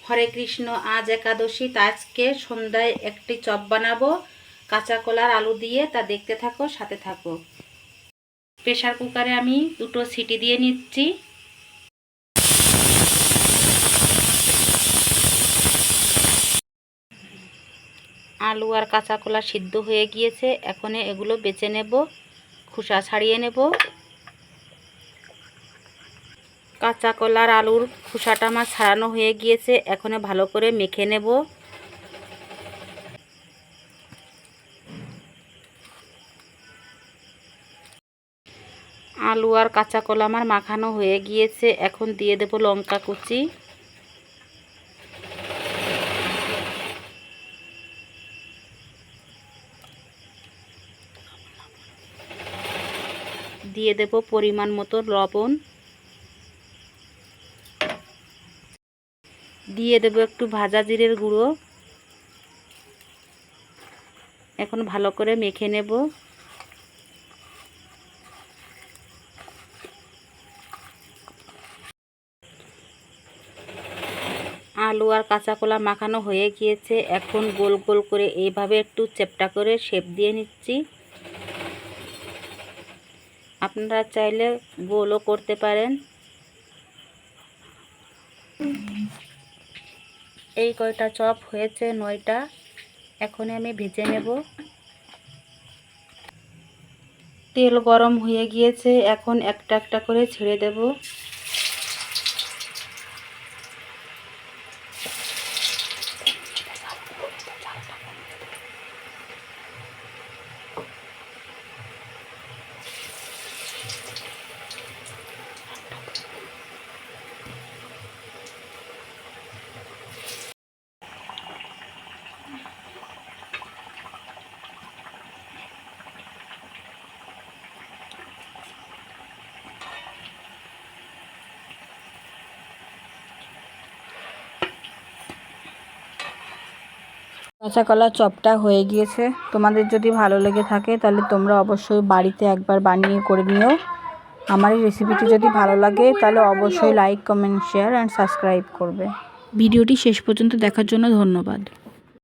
হরে কৃষ্ণ। আজ একাদশী, তা আজকে সন্ধ্যায় একটি চপ বানাবো কাঁচা কলার আলু দিয়ে। তা দেখতে থাকো, সাথে থাকো। প্রেসার কুকারে আমি 2টো সিটি দিয়ে নিচ্ছি। আলু আর কাঁচা কলা সিদ্ধ হয়ে গিয়েছে। এখন এগুলো বেছে নেব, খোসা ছাড়িয়ে নেব। কাঁচা কলার আলুর খোসাটা আমার ছাড়ানো হয়ে গিয়েছে। এখন ভালো করে মেখে নেব। আলু আর কাঁচা কলা আমার মাখানো হয়ে গিয়েছে। এখন দিয়ে দেব লঙ্কা কুচি, দিয়ে দেব পরিমাণ মতো লবণ, দিয়ে দেব একটু ভাজা জিরের গুঁড়ো। এখন ভালো করে মেখে নেব। আলু আর কাঁচা কলা মাখানো হয়ে গিয়েছে। এখন গোল গোল করে এইভাবে একটু চ্যাপ্টা করে শেপ দিয়ে নিচ্ছি। আপনারা চাইলে গোলও করতে পারেন। এই কয়টা চপ হয়েছে, 9টা। এখন আমি ভেজে নেব। তেল গরম হয়ে গিয়েছে। এখন একটা একটা করে ছেড়ে দেব। কাঁচা কলা চপটা হয়ে গিয়েছে। তোমাদের যদি ভালো লেগে থাকে তাহলে তোমরা অবশ্যই বাড়িতে একবার বানিয়ে করে নিও। আমার এই রেসিপিটি যদি ভালো লাগে তাহলে অবশ্যই like, comment, share and subscribe করবে। ভিডিওটি শেষ পর্যন্ত দেখার জন্য ধন্যবাদ।